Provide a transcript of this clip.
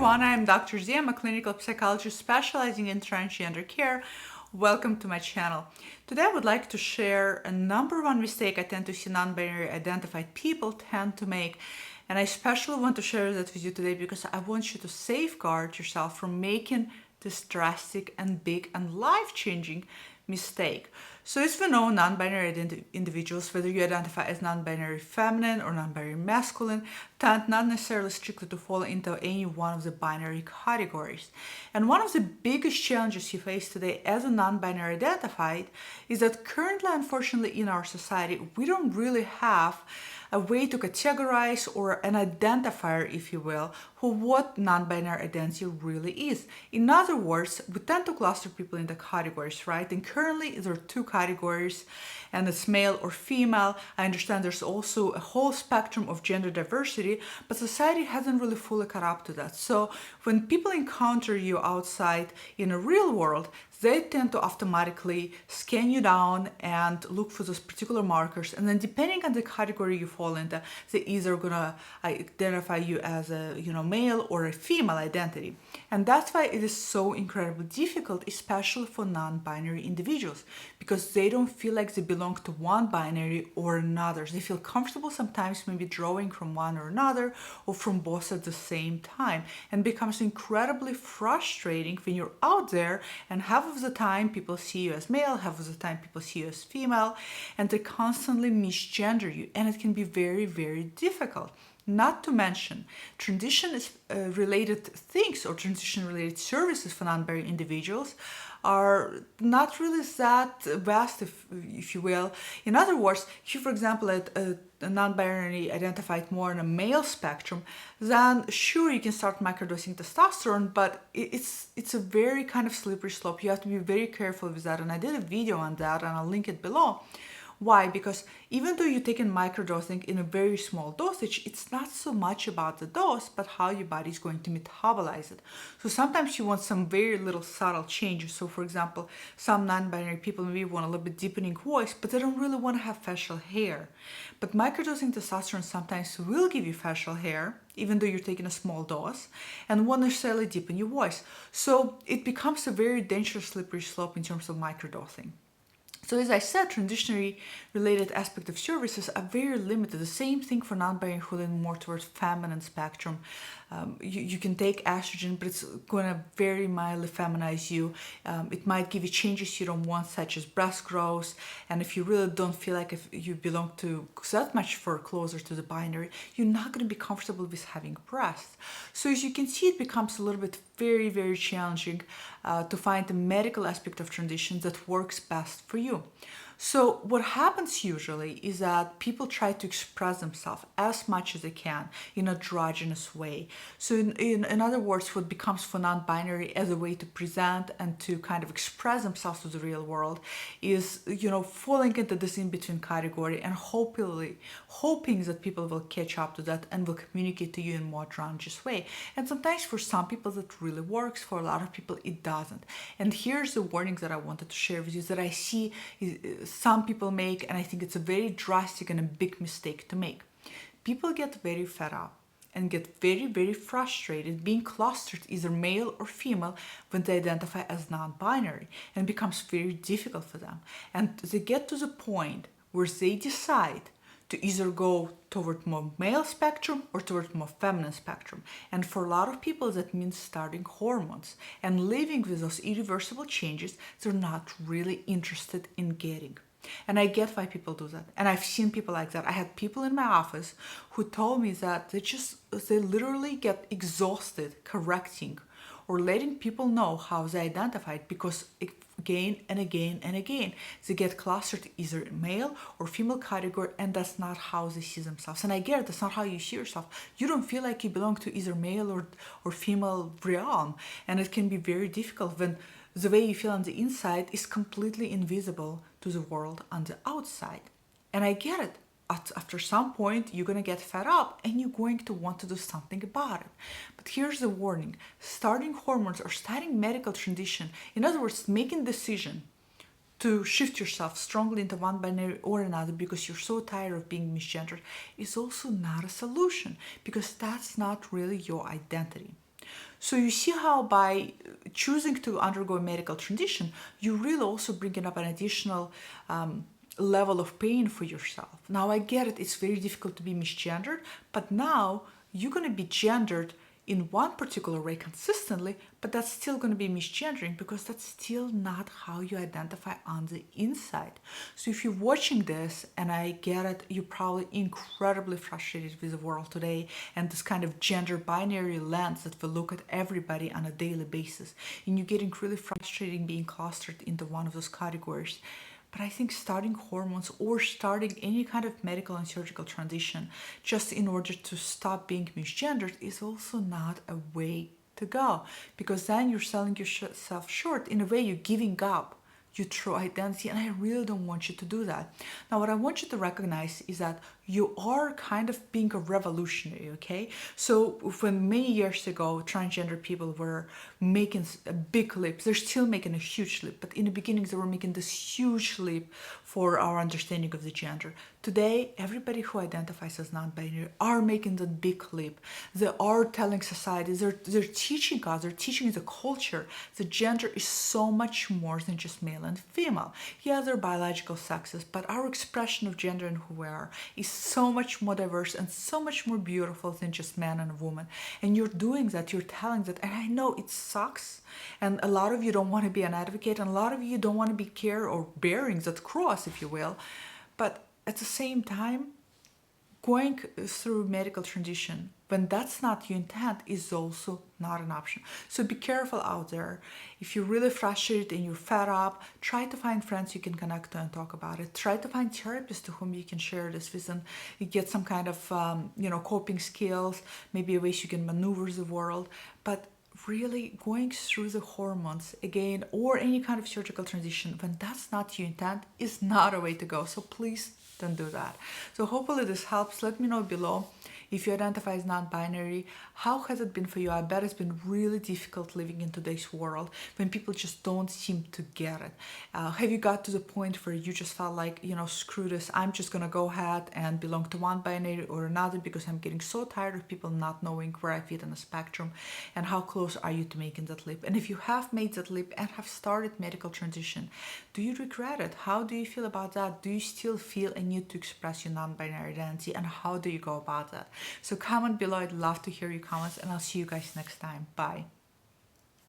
everyone, I'm Dr. Z. I'm a clinical psychologist specializing in transgender care. Welcome to my channel. Today I would like to share a number one mistake I tend to see non-binary identified people tend to make. And I especially want to share that with you today because I want you to safeguard yourself from making this drastic and big and life-changing mistake. So as we know, non-binary individuals, whether you identify as non-binary feminine or non-binary masculine, tend not necessarily strictly to fall into any one of the binary categories. And one of the biggest challenges you face today as a non-binary identified is that currently, unfortunately, in our society, we don't really have a way to categorize or an identifier, if you will, for what non-binary identity really is. In other words, we tend to cluster people into categories, right? And currently there are two categories, and it's male or female. I understand there's also a whole spectrum of gender diversity, but society hasn't really fully caught up to that. So when people encounter you outside in a real world, they tend to automatically scan you down and look for those particular markers. And then depending on the category you fall into, they're either gonna identify you as a male or a female identity. And that's why it is so incredibly difficult, especially for non-binary individuals, because they don't feel like they belong to one binary or another. They feel comfortable sometimes maybe drawing from one or another or from both at the same time, and becomes incredibly frustrating when you're out there and half of the time people see you as male, half of the time people see you as female, and they constantly misgender you, and it can be very, very difficult. Not to mention, transition related things or transition related services for non-binary individuals are not really that vast, if you will. In other words, if you, for example, a non-binary identified more in a male spectrum, then sure, you can start microdosing testosterone, but it's a very kind of slippery slope. You have to be very careful with that, and I did a video on that, and I'll link it below. Why? Because even though you're taking microdosing in a very small dosage, it's not so much about the dose, but how your body is going to metabolize it. So sometimes you want some very little subtle changes. So for example, some non-binary people maybe want a little bit deepening voice, but they don't really want to have facial hair. But microdosing testosterone sometimes will give you facial hair, even though you're taking a small dose, and won't necessarily deepen your voice. So it becomes a very dangerous slippery slope in terms of microdosing. So as I said, transitionary related aspect of services are very limited. The same thing for non-binary who lean more towards feminine spectrum. You can take estrogen, but it's going to very mildly feminize you. It might give you changes you don't want, such as breast growth. And if you really don't feel like if you belong to that much for closer to the binary, you're not going to be comfortable with having breasts. So as you can see, it becomes a little bit very, very challenging to find the medical aspect of transition that works best for you. So what happens usually is that people try to express themselves as much as they can in a androgynous way. So in other words, what becomes for non-binary as a way to present and to kind of express themselves to the real world is, falling into this in-between category and hoping that people will catch up to that and will communicate to you in a more androgynous way. And sometimes for some people that really works, for a lot of people it doesn't. And here's the warning that I wanted to share with you that I see some people make, and I think it's a very drastic and a big mistake to make. People get very fed up and get very, very frustrated being clustered either male or female when they identify as non-binary, and it becomes very difficult for them. And they get to the point where they decide to either go toward more male spectrum or toward more feminine spectrum. And for a lot of people, that means starting hormones and living with those irreversible changes they're not really interested in getting. And I get why people do that. And I've seen people like that. I had people in my office who told me that they literally get exhausted correcting or letting people know how they identified, because again and again and again they get clustered either male or female category, and that's not how they see themselves. And I get it, that's not how you see yourself. You don't feel like you belong to either male or female realm, and it can be very difficult when the way you feel on the inside is completely invisible to the world on the outside. And I get it. After some point, you're going to get fed up and you're going to want to do something about it. But here's the warning. Starting hormones or starting medical transition, in other words, making a decision to shift yourself strongly into one binary or another because you're so tired of being misgendered, is also not a solution, because that's not really your identity. So you see how by choosing to undergo a medical transition, you really also bringing up an additional level of pain for yourself. Now I get it, it's very difficult to be misgendered, but now you're going to be gendered in one particular way consistently, but that's still going to be misgendering because that's still not how you identify on the inside. So if you're watching this, and I get it, you're probably incredibly frustrated with the world today and this kind of gender binary lens that we look at everybody on a daily basis, and you're getting really frustrated being clustered into one of those categories. But I think starting hormones or starting any kind of medical and surgical transition just in order to stop being misgendered is also not a way to go, because then you're selling yourself short. In a way, you're giving up your true identity, and I really don't want you to do that. Now, what I want you to recognize is that you are kind of being a revolutionary, okay? So when many years ago, transgender people were making a big leap, they're still making a huge leap, but in the beginning, they were making this huge leap for our understanding of the gender. Today, everybody who identifies as non-binary are making the big leap. They are telling society, they're teaching us, they're teaching the culture that gender is so much more than just male and female. Yeah, they're biological sexes, but our expression of gender and who we are is so much more diverse and so much more beautiful than just man and woman. And you're doing that, you're telling that, and I know it sucks. And a lot of you don't want to be an advocate, and a lot of you don't want to be care or bearing that cross, if you will. But at the same time, going through medical transition when that's not your intent is also not an option. So be careful out there. If you're really frustrated and you're fed up, try to find friends you can connect to and talk about it. Try to find therapists to whom you can share this with and get some kind of coping skills, maybe ways you can maneuver the world. But really going through the hormones again or any kind of surgical transition when that's not your intent is not a way to go. So please don't do that. So hopefully this helps. Let me know below if you identify as non-binary. How has it been for you? I bet it's been really difficult living in today's world when people just don't seem to get it. Have you got to the point where you just felt like, screw this, I'm just gonna go ahead and belong to one binary or another because I'm getting so tired of people not knowing where I fit on the spectrum? And how close are you to making that leap? And if you have made that leap and have started medical transition, do you regret it? How do you feel about that? Do you still feel a need to express your non-binary identity, and how do you go about that? So comment below. I'd love to hear your comments, and I'll see you guys next time. Bye.